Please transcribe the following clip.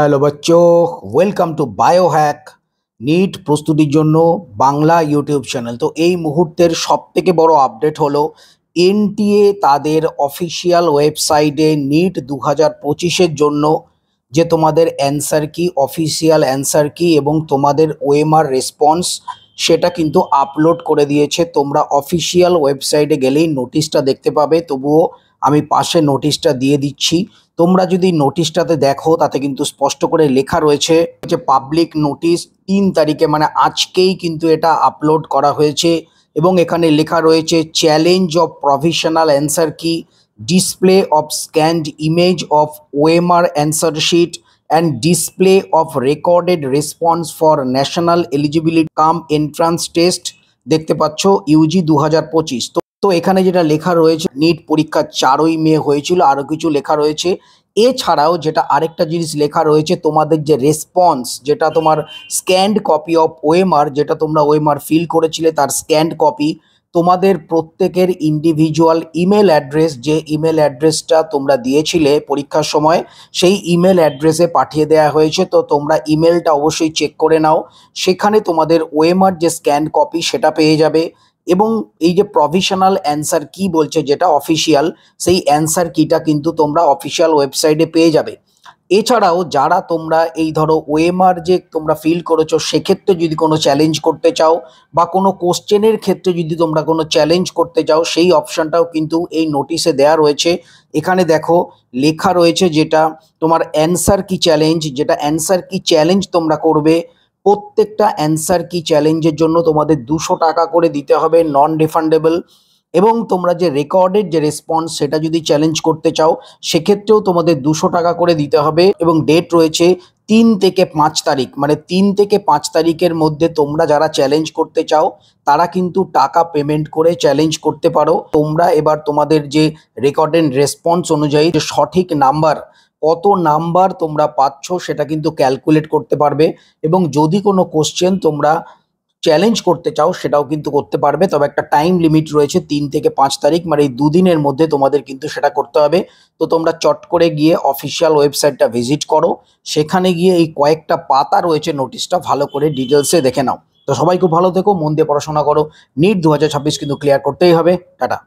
Hello বাচ্চো, welcome to Biohack NEET প্রস্তুতির জন্য বাংলা ইউটিউব চ্যানেল। তো এই মুহূর্তের সবথেকে বড় আপডেট হলো এনটিএ তাদের অফিসিয়াল ওয়েবসাইটে নিট 2025-এর জন্য যে তোমাদের অ্যান্সার কি, অফিসিয়াল অ্যান্সার কি এবং তোমাদের ওএমআর রেসপন্স সেটা কিন্তু আপলোড করে দিয়েছে। তোমরা অফিসিয়াল ওয়েবসাইটে গেলেই নোটিশটা দেখতে পাবে, তবুও আমি পাশে নোটিশটা দিয়ে দিচ্ছি। তোমরা যদি নোটিশটাতে দেখো তাতে কিন্তু স্পষ্ট করে লেখা রয়েছে যে পাবলিক নোটিশ 3 তারিখে, মানে আজকেই কিন্তু এটা আপলোড করা হয়েছে এবং এখানে লেখা রয়েছে challenge of provisional answer key, display of scanned image of OMR answer sheet and display of recorded response for National Eligibility cum Entrance Test. দেখতে পাচ্ছ ইউজি 2025। তো এখানে যেটা লেখা রয়েছে নিট পরীক্ষা 4ই মে হয়েছিল, আরও কিছু লেখা রয়েছে। এছাড়াও যেটা আরেকটা জিনিস লেখা রয়েছে, তোমাদের যে রেসপন্স, যেটা তোমার স্ক্যান্ড কপি অফ ওএমআর, যেটা তোমরা ওএমআর ফিল করেছিলে তার স্ক্যান্ড কপি, তোমাদের প্রত্যেকের ইন্ডিভিজুয়াল ইমেল অ্যাড্রেস, যে ইমেল অ্যাড্রেসটা তোমরা দিয়েছিলে পরীক্ষার সময়, সেই ইমেল অ্যাড্রেসে পাঠিয়ে দেওয়া হয়েছে। তো তোমরা ইমেলটা অবশ্যই চেক করে নাও, সেখানে তোমাদের ওএমআর যে স্ক্যান্ড কপি সেটা পেয়ে যাবে। এবং এই যে প্রভিশনাল অ্যান্সার কি বলছে, যেটা অফিসিয়াল, সেই অ্যান্সার কিটা কিন্তু তোমরা অফিসিয়াল ওয়েবসাইটে পেয়ে যাবে। এছাড়াও যারা তোমরা এই ধরো ওএমআর যে তোমরা ফিল করেছো, সেক্ষেত্রে যদি কোনো চ্যালেঞ্জ করতে চাও বা কোনো কোশ্চেনের ক্ষেত্রে যদি তোমরা কোনো চ্যালেঞ্জ করতে চাও, সেই অপশানটাও কিন্তু এই নোটিশে দেওয়া রয়েছে। এখানে দেখো লেখা রয়েছে যেটা তোমার অ্যান্সার কি চ্যালেঞ্জ, যেটা অ্যান্সার কি চ্যালেঞ্জ তোমরা করবে, প্রত্যেকটা অ্যান্সার কি চ্যালেঞ্জের জন্য তোমাদের 200 টাকা করে দিতে হবে, নন রিফান্ডেবল। এবং তোমরা যে রেকর্ডেড যে রেসপন্স সেটা যদি চ্যালেঞ্জ করতে চাও, সেক্ষেত্রেও তোমাদের 200 টাকা করে দিতে হবে। এবং ডেট রয়েছে 3 থেকে 5 তারিখ, মানে 3 থেকে 5 তারিখের মধ্যে তোমরা যারা চ্যালেঞ্জ করতে চাও তারা কিন্তু টাকা পেমেন্ট করে চ্যালেঞ্জ করতে পারো। তোমরা এবার তোমাদের যে রেকর্ডেড রেসপন্স অনুযায়ী যে সঠিক নাম্বার, কত নাম্বার তোমরা পাচ্ছ সেটা কিন্তু ক্যালকুলেট করতে পারবে। এবং যদি কোনো কোশ্চেন তোমরা চ্যালেঞ্জ করতে চাও সেটাও কিন্তু করতে পারবে, তবে একটা টাইম লিমিট রয়েছে 3 থেকে 5 তারিখ, মানে এই দুদিনের মধ্যে তোমাদের কিন্তু সেটা করতে হবে। তো তোমরা চট করে গিয়ে অফিসিয়াল ওয়েবসাইটটা ভিজিট করো, সেখানে গিয়ে এই কয়েকটা পাতা রয়েছে নোটিশটা ভালো করে ডিটেলসে দেখে নাও। তো সবাই খুব ভালো থেকো, মন দিয়ে পড়াশোনা করো, নিট 2026 কিন্তু ক্লিয়ার করতেই হবে। টাটা।